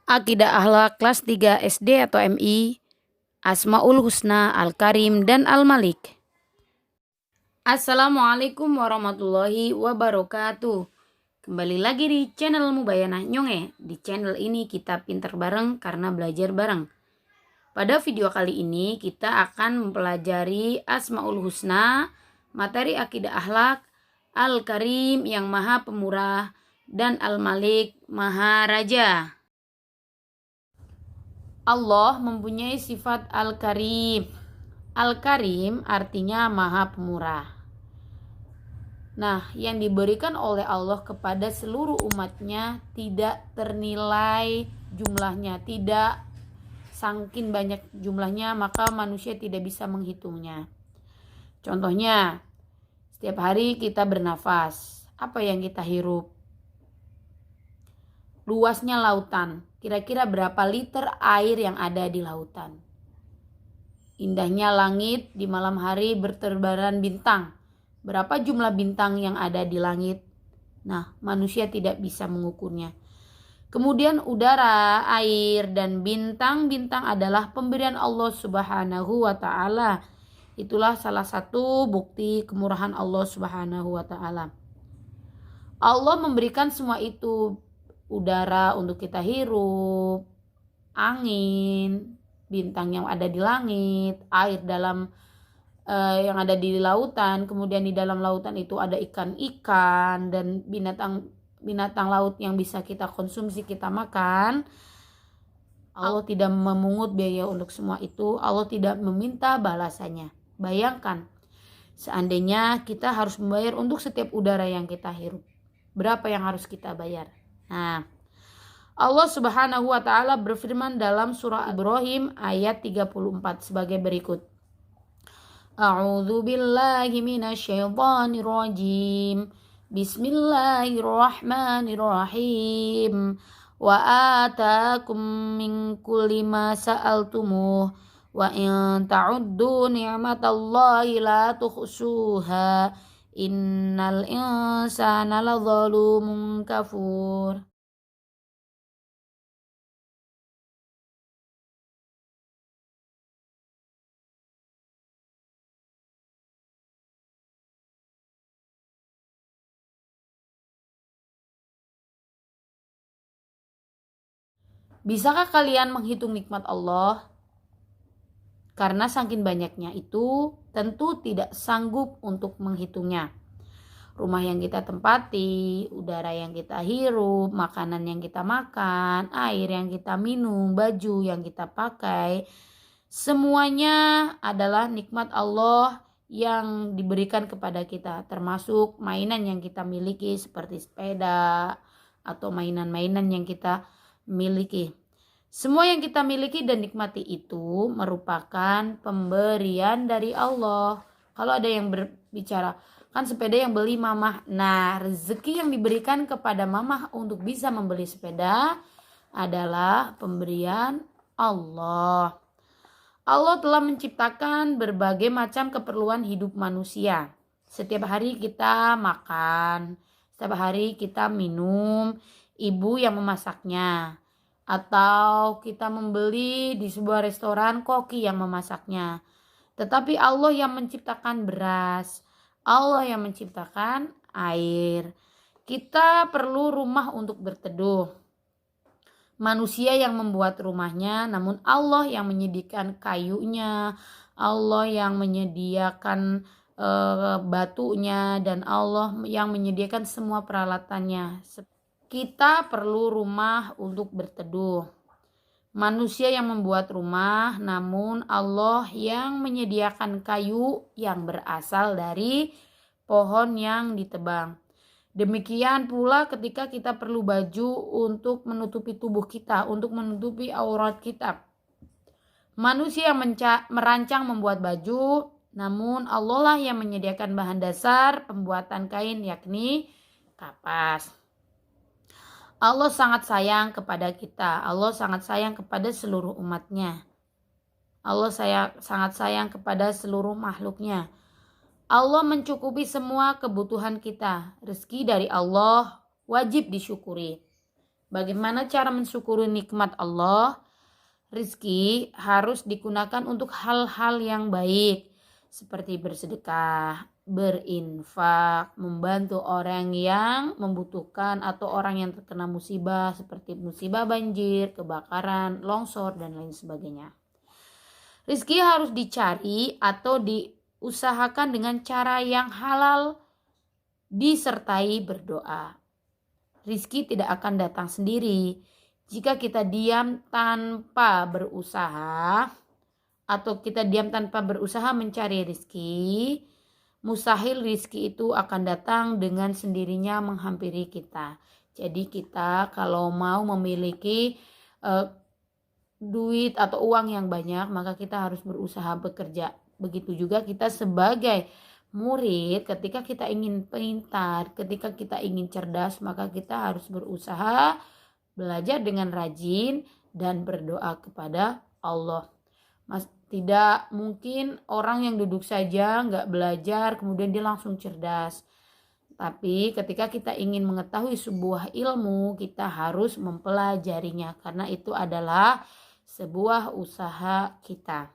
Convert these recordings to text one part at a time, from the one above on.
Akidah Akhlak kelas 3 SD atau MI, Asmaul Husna, Al-Karim, dan Al-Malik. Assalamualaikum warahmatullahi wabarakatuh. Kembali lagi di channel Mubayanah Nyonge. Di channel ini kita pinter bareng karena belajar bareng. Pada video kali ini kita akan mempelajari Asmaul Husna, materi akidah akhlak, Al-Karim yang maha pemurah, dan Al-Malik maha raja. Allah mempunyai sifat Al-Karim. Al-Karim artinya maha pemurah. Nah, yang diberikan oleh Allah kepada seluruh umatnya tidak ternilai jumlahnya, tidak saking banyak jumlahnya maka manusia tidak bisa menghitungnya. Contohnya, setiap hari kita bernafas, apa yang kita hirup? Luasnya lautan, kira-kira berapa liter air yang ada di lautan? Indahnya langit di malam hari berterbaran bintang, berapa jumlah bintang yang ada di langit? Nah, manusia tidak bisa mengukurnya. Kemudian udara, air, dan bintang-bintang adalah pemberian Allah Subhanahu wa Ta'ala. Itulah salah satu bukti kemurahan Allah Subhanahu wa Ta'ala. Allah memberikan semua itu, udara untuk kita hirup, angin, bintang yang ada di langit, air dalam yang ada di lautan, kemudian di dalam lautan itu ada ikan-ikan dan binatang laut yang bisa kita konsumsi, kita makan. Allah tidak memungut biaya untuk semua itu, Allah tidak meminta balasannya. Bayangkan, seandainya kita harus membayar untuk setiap udara yang kita hirup, berapa yang harus kita bayar? Nah, Allah Subhanahu wa Ta'ala berfirman dalam surah Ibrahim ayat 34 sebagai berikut. A'udzu billahi minasyaitonir rajim. Bismillahirrahmanirrahim. Wa atakum min kulli ma sa'altumuh wa in ta'uddu ni'matallahi la tuhsuha. Innal insana ladzalumun kafur. Bisakah kalian menghitung nikmat Allah? Karena saking banyaknya itu tentu tidak sanggup untuk menghitungnya. Rumah yang kita tempati, udara yang kita hirup, makanan yang kita makan, air yang kita minum, baju yang kita pakai, semuanya adalah nikmat Allah yang diberikan kepada kita, termasuk mainan yang kita miliki seperti sepeda atau mainan-mainan yang kita miliki. Semua yang kita miliki dan nikmati itu merupakan pemberian dari Allah. Kalau ada yang berbicara, kan sepeda yang beli mamah. Nah, rezeki yang diberikan kepada mamah untuk bisa membeli sepeda adalah pemberian Allah. Allah telah menciptakan berbagai macam keperluan hidup manusia. Setiap hari kita makan, setiap hari kita minum, ibu yang memasaknya. Atau kita membeli di sebuah restoran koki yang memasaknya. Tetapi Allah yang menciptakan beras, Allah yang menciptakan air. Kita perlu rumah untuk berteduh. Manusia yang membuat rumahnya, namun Allah yang menyediakan kayunya, Allah yang menyediakan batunya, dan Allah yang menyediakan semua peralatannya. Kita perlu rumah untuk berteduh. Manusia yang membuat rumah, namun Allah yang menyediakan kayu yang berasal dari pohon yang ditebang. Demikian pula ketika kita perlu baju untuk menutupi tubuh kita, untuk menutupi aurat kita. Manusia yang merancang membuat baju, namun Allah lah yang menyediakan bahan dasar pembuatan kain, yakni kapas. Allah sangat sayang kepada kita. Allah sangat sayang kepada seluruh umatnya. Allah sangat sayang kepada seluruh makhluknya. Allah mencukupi semua kebutuhan kita. Rezeki dari Allah wajib disyukuri. Bagaimana cara mensyukuri nikmat Allah? Rizki harus digunakan untuk hal-hal yang baik seperti bersedekah, berinfak, membantu orang yang membutuhkan atau orang yang terkena musibah seperti musibah banjir, kebakaran, longsor, dan lain sebagainya. Rizki harus dicari atau diusahakan dengan cara yang halal disertai berdoa. Rizki tidak akan datang sendiri jika kita diam tanpa berusaha atau kita diam tanpa berusaha mencari rizki. Mustahil rizki itu akan datang dengan sendirinya menghampiri kita. Jadi kita kalau mau memiliki duit atau uang yang banyak, maka kita harus berusaha bekerja. Begitu juga kita sebagai murid, ketika kita ingin pintar, ketika kita ingin cerdas, maka kita harus berusaha belajar dengan rajin dan berdoa kepada Allah. Tidak mungkin orang yang duduk saja nggak belajar kemudian dia langsung cerdas. Tapi ketika kita ingin mengetahui sebuah ilmu, kita harus mempelajarinya karena itu adalah sebuah usaha kita.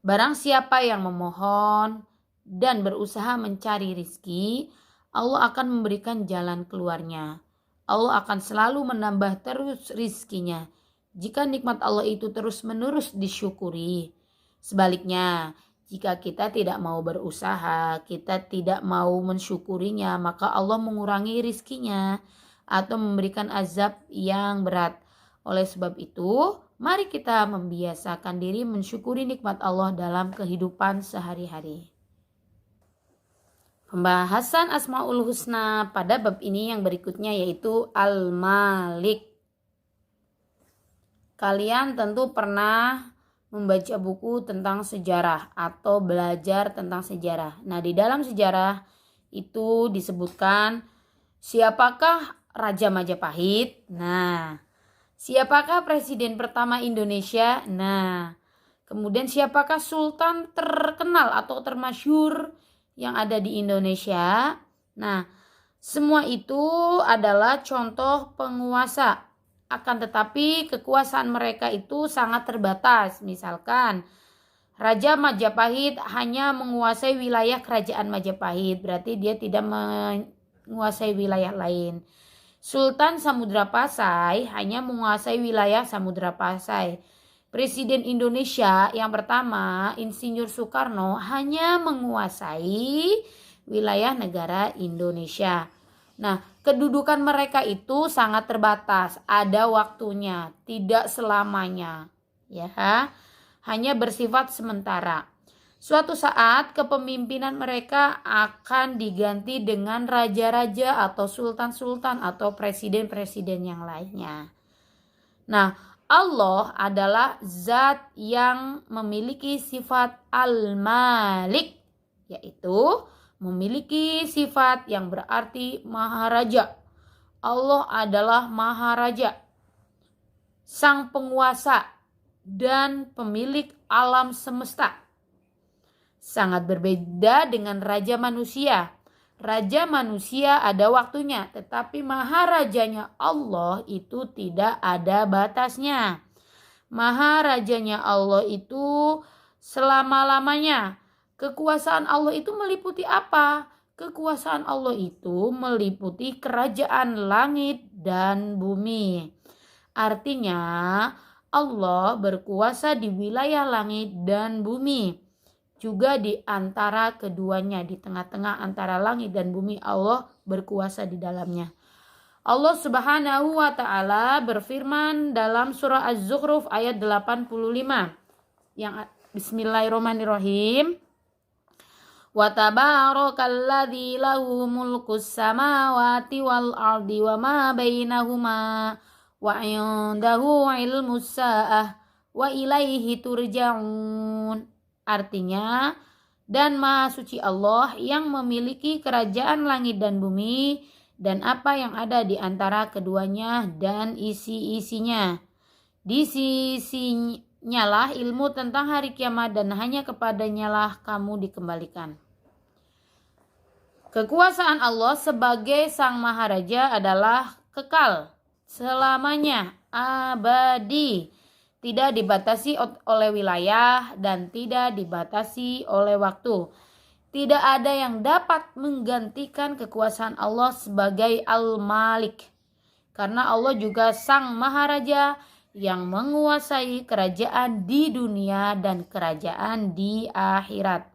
Barang siapa yang memohon dan berusaha mencari rizki, Allah akan memberikan jalan keluarnya. Allah akan selalu menambah terus rizkinya jika nikmat Allah itu terus-menerus disyukuri. Sebaliknya, jika kita tidak mau berusaha, kita tidak mau mensyukurinya, maka Allah mengurangi rizkinya atau memberikan azab yang berat. Oleh sebab itu, mari kita membiasakan diri mensyukuri nikmat Allah dalam kehidupan sehari-hari. Pembahasan Asmaul Husna pada bab ini yang berikutnya yaitu Al-Malik. Kalian tentu pernah membaca buku tentang sejarah atau belajar tentang sejarah. Nah, di dalam sejarah itu disebutkan siapakah Raja Majapahit? Nah, siapakah presiden pertama Indonesia? Nah, kemudian siapakah sultan terkenal atau termasyhur yang ada di Indonesia? Nah, semua itu adalah contoh penguasa. Akan tetapi kekuasaan mereka itu sangat terbatas. Misalkan Raja Majapahit hanya menguasai wilayah kerajaan Majapahit, berarti dia tidak menguasai wilayah lain. Sultan Samudra Pasai hanya menguasai wilayah Samudra Pasai. Presiden Indonesia yang pertama, Insinyur Soekarno, hanya menguasai wilayah negara Indonesia. Nah, kedudukan mereka itu sangat terbatas, ada waktunya, tidak selamanya, ya, hanya bersifat sementara. Suatu saat kepemimpinan mereka akan diganti dengan raja-raja atau sultan-sultan atau presiden-presiden yang lainnya. Nah, Allah adalah zat yang memiliki sifat Al-Malik, yaitu memiliki sifat yang berarti Maharaja. Allah adalah Maharaja, sang penguasa dan pemilik alam semesta. Sangat berbeda dengan raja manusia. Raja manusia ada waktunya, tetapi maharajanya Allah itu tidak ada batasnya. Maharajanya Allah itu selama-lamanya. Kekuasaan Allah itu meliputi apa? Kekuasaan Allah itu meliputi kerajaan langit dan bumi. Artinya Allah berkuasa di wilayah langit dan bumi. Juga di antara keduanya, di tengah-tengah antara langit dan bumi, Allah berkuasa di dalamnya. Allah Subhanahu wa ta'ala berfirman dalam surah Az-Zukhruf ayat 85 yang Bismillahirrahmanirrahim. Wa tabarakalladzi lahu mulkus samawati wal ardi wa ma bainahuma wa 'indahu 'ilmus sa'ah wa ilaihi turja'un. Artinya, dan Maha Suci Allah yang memiliki kerajaan langit dan bumi dan apa yang ada di antara keduanya dan isi-isinya. Di sisinya lah ilmu tentang hari kiamat dan hanya kepadanya lah kamu dikembalikan. Kekuasaan Allah sebagai Sang Maharaja adalah kekal. selamanya, abadi, tidak dibatasi oleh wilayah dan tidak dibatasi oleh waktu. Tidak ada yang dapat menggantikan kekuasaan Allah sebagai Al-Malik. Karena Allah juga Sang Maharaja yang menguasai kerajaan di dunia dan kerajaan di akhirat.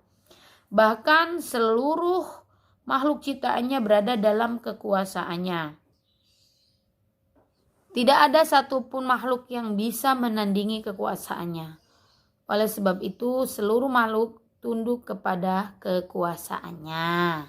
Bahkan seluruh makhluk ciptaannya berada dalam kekuasaannya. Tidak ada satupun makhluk yang bisa menandingi kekuasaannya. Oleh sebab itu, seluruh makhluk tunduk kepada kekuasaannya.